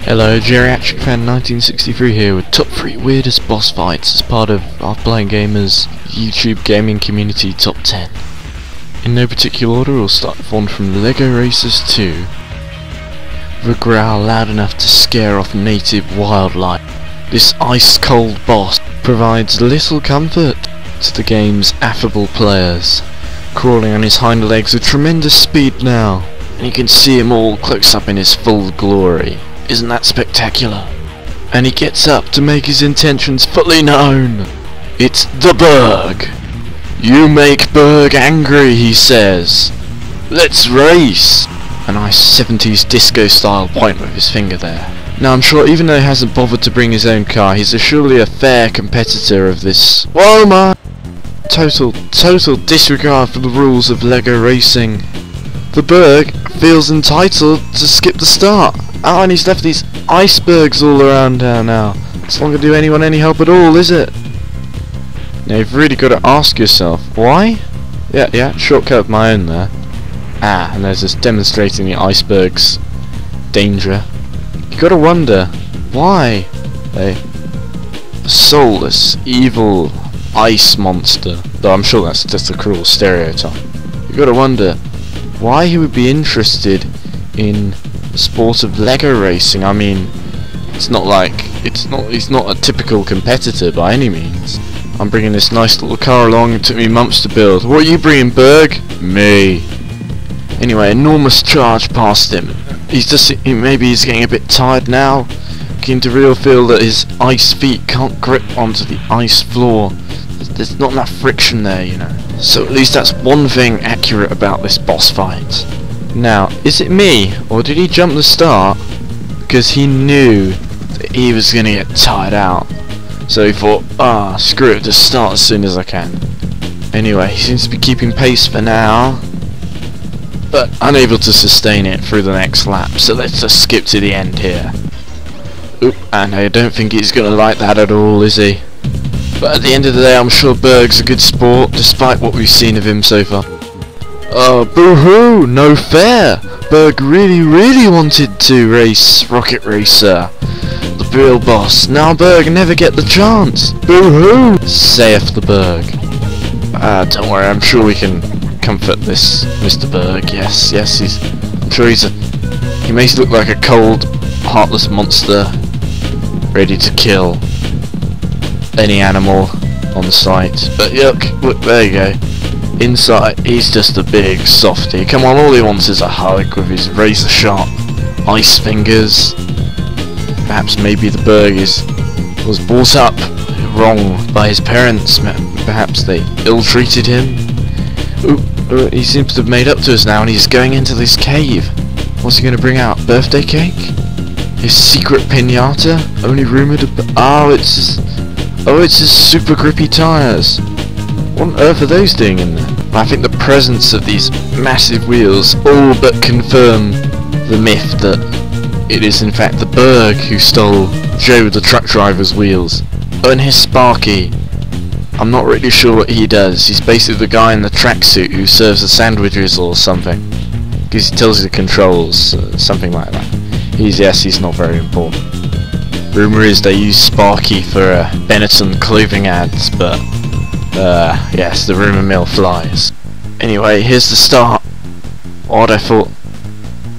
Hello, Geriatric Fan 1963 here with top 3 weirdest boss fights as part of our Blind Gamers YouTube gaming community top 10. In no particular order, we'll start with one from LEGO Racers 2. The growl loud enough to scare off native wildlife. This ice-cold boss provides little comfort to the game's affable players, crawling on his hind legs with tremendous speed now, and you can see him all close up in his full glory. Isn't that spectacular? And he gets up to make his intentions fully known. It's the Berg. You make Berg angry, he says. Let's race. A nice 70s disco style point with his finger there. Now I'm sure even though he hasn't bothered to bring his own car, he's surely a fair competitor of this. Whoa man! Total disregard for the rules of LEGO racing. The Berg feels entitled to skip the start. Oh, and he's left these icebergs all around town now. It's not going to do anyone any help at all, is it? Now you've really got to ask yourself, why? Yeah, shortcut of my own there. Ah, and there's this demonstrating the icebergs' danger. You got to wonder, why? A soulless, evil ice monster. Though I'm sure that's just a cruel stereotype. You got to wonder why he would be interested in the sport of LEGO racing. I mean, he's not a typical competitor by any means. I'm bringing this nice little car along. It took me months to build. What are you bringing, Berg? Me. Anyway, enormous charge past him. Maybe he's getting a bit tired now, beginning to feel that his ice feet can't grip onto the ice floor. There's not enough friction there, you know. So at least that's one thing accurate about this boss fight. Now, is it me, or did he jump the start because he knew that he was going to get tired out? So he thought, screw it, just start as soon as I can. Anyway, he seems to be keeping pace for now, but unable to sustain it through the next lap, so let's just skip to the end here. Oop, and I don't think he's going to like that at all, is he? But at the end of the day, I'm sure Berg's a good sport, despite what we've seen of him so far. Oh, boo-hoo! No fair! Berg really wanted to race Rocket Racer, the real boss. Now Berg never get the chance! Boo-hoo! Saith the Berg. Don't worry, I'm sure we can comfort this Mr. Berg. Yes, I'm sure he may look like a cold, heartless monster, ready to kill any animal on sight. But look, there you go. Inside, he's just a big softy. Come on, all he wants is a hug with his razor-sharp ice fingers. Perhaps maybe the Berg was brought up wrong by his parents. Perhaps they ill-treated him. Ooh, he seems to have made up to us now, and he's going into this cave. What's he going to bring out? Birthday cake? His secret pinata? Only rumoured about... it's his super grippy tyres. What on earth are those doing in there? I think the presence of these massive wheels all but confirm the myth that it is in fact the Berg who stole Joe the truck driver's wheels. Oh, and his Sparky. I'm not really sure what he does. He's basically the guy in the tracksuit who serves the sandwiches or something. Because he tells you the controls, something like that. He's not very important. Rumour is they use Sparky for Benetton clothing ads, but yes, the rumour mill flies. Anyway, here's the start. Odd, I thought,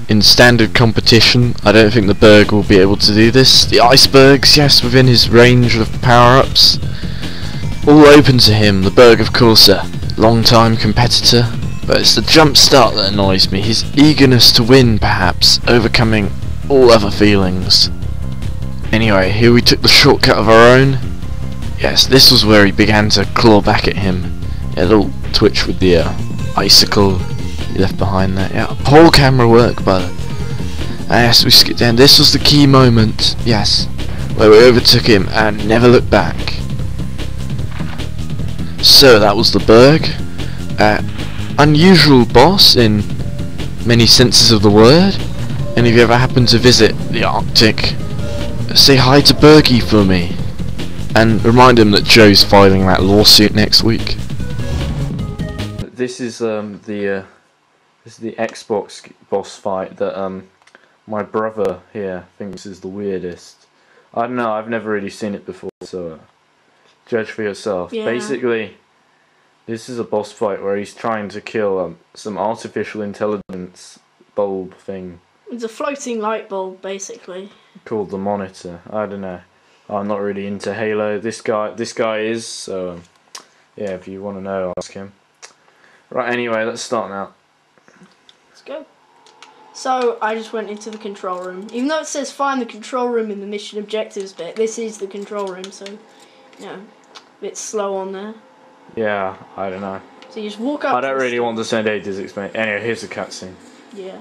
in standard competition, I don't think the Berg will be able to do this. The icebergs, yes, within his range of power-ups, all open to him. The Berg, of course, a long-time competitor, but it's the jump start that annoys me. His eagerness to win, perhaps, overcoming all other feelings. Anyway, here we took the shortcut of our own. Yes, this was where he began to claw back at him. A little twitch with the icicle he left behind there. Yeah, poor camera work, but yes, we skipped down. This was the key moment, yes, where we overtook him and never looked back. So that was the Berg. Unusual boss in many senses of the word. And if you ever happen to visit the Arctic, say hi to Bergie for me. And remind him that Joe's filing that lawsuit next week. This is the Xbox boss fight that my brother here thinks is the weirdest. I don't know, I've never really seen it before, so judge for yourself. Yeah. Basically, this is a boss fight where he's trying to kill some artificial intelligence bulb thing. It's a floating light bulb, basically. Called the Monitor. I don't know. I'm not really into Halo. This guy is, so yeah, if you want to know, ask him. Right, anyway, let's start now. Let's go. So, I just went into the control room. Even though it says find the control room in the mission objectives bit, this is the control room, so, you know, a bit slow on there. Yeah, I don't know. So you just walk up. I don't really want to spend ages explaining. Anyway, here's the cutscene. Yeah.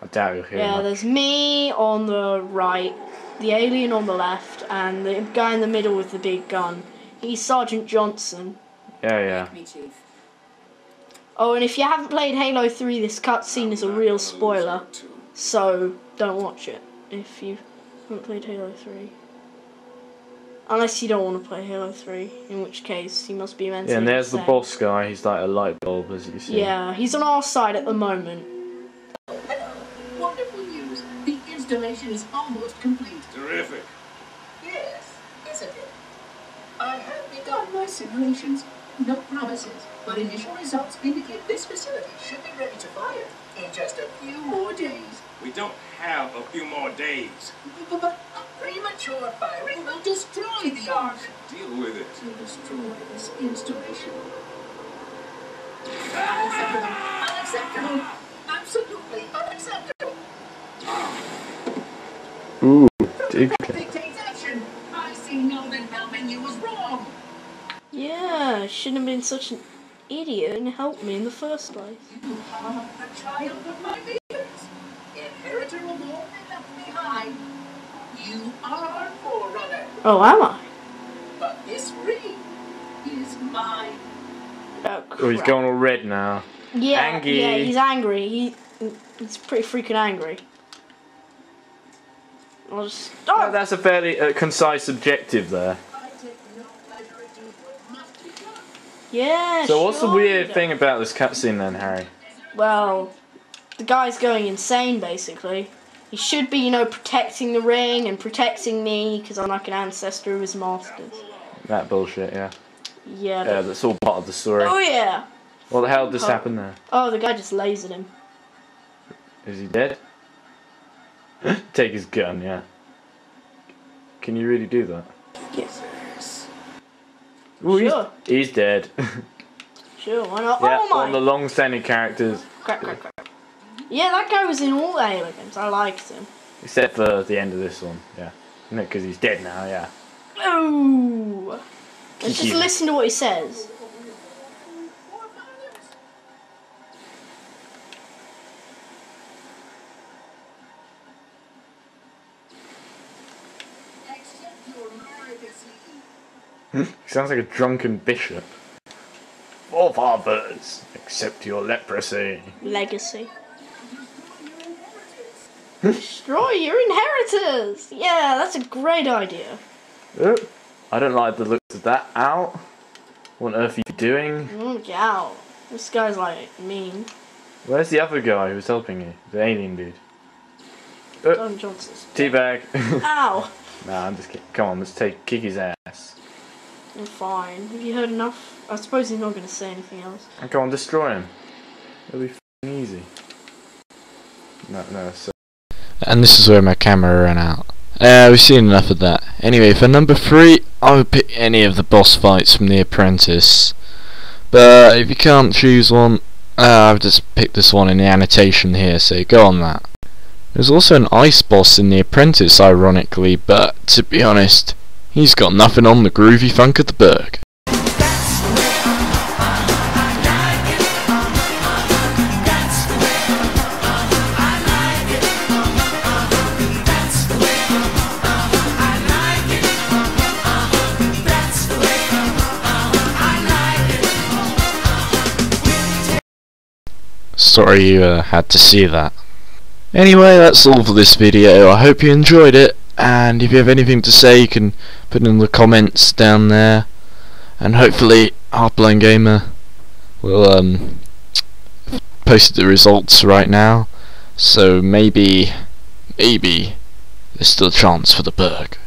I doubt you'll hear Yeah, much. there's me on the right, the alien on the left, and the guy in the middle with the big gun. He's Sergeant Johnson. Yeah. Oh, and if you haven't played Halo 3, this cutscene is a real spoiler, so don't watch it if you haven't played Halo 3. Unless you don't want to play Halo 3, in which case you must be mentally Yeah, and there's the insane. boss guy. He's like a light bulb, as you see. Yeah, he's on our side at the moment. Hello. Wonderful news. The installation is almost complete. Terrific. Yes, isn't it? I have begun my simulations. No promises, but initial results indicate this facility should be ready to fire in just a few more days. We don't have a few more days. But premature firing will destroy the Ark. Deal with it. To destroy this installation. Unacceptable. Unacceptable. Absolutely unacceptable. Ooh, dig. Dictates action. I signaled that helping you was wrong. Yeah, I shouldn't have been such an idiot and helped me in the first place. You are a child of my leaders. Inheritor of all they left behind. You are Forerunner. Oh, am I? But this ring is mine. Oh, crap. Oh, he's going all red now. Yeah, Angry. yeah, he's angry. He's pretty freaking angry. I'll just... Oh, that's a fairly concise objective there. I take no pleasure in doing what must be done. Yeah, So what's the sure weird you thing about this cutscene then, Harry? Well, the guy's going insane, basically. He should be, you know, protecting the ring and protecting me, because I'm like an ancestor of his masters. That bullshit, yeah. Yeah. Yeah, that's all part of the story. Oh, yeah. What the hell just happened there? Oh, the guy just lasered him. Is he dead? Take his gun, yeah. Can you really do that? Yes. Ooh, Sure. he's dead. Sure, why not? Yeah, Oh, my... one of the long-standing characters, Crack, crack, crack. Yeah, that guy was in all the Halo games. I liked him. except for the end of this one, yeah. No, because he's dead now, yeah. Ooh. Let's just Kiki. listen to what he says. Accept your legacy. He sounds like a drunken bishop. Forefathers, accept your leprosy. Legacy. Destroy your inheritors! Yeah, that's a great idea. Oh, I don't like the looks of that. Ow. What on earth are you doing? Get out. This guy's like mean. Where's the other guy who was helping you? The alien dude. Oh, Don Johnson's. teabag. Ow! Nah, I'm just kidding. Come on, let's kick his ass. I'm fine. Have you heard enough? I suppose he's not going to say anything else. And come on, destroy him. It'll be f***ing easy. No, so. And this is where my camera ran out. We've seen enough of that. Anyway, for number 3, I would pick any of the boss fights from The Apprentice. But if you can't choose one, I've just picked this one in the annotation here, so go on that. There's also an ice boss in The Apprentice, ironically, but to be honest, he's got nothing on the groovy funk of the Berg. Sorry you had to see that. Anyway, that's all for this video. I hope you enjoyed it, and if you have anything to say you can put in the comments down there, and hopefully Hardline Gamer will post the results right now, so maybe maybe there's still a chance for the berg.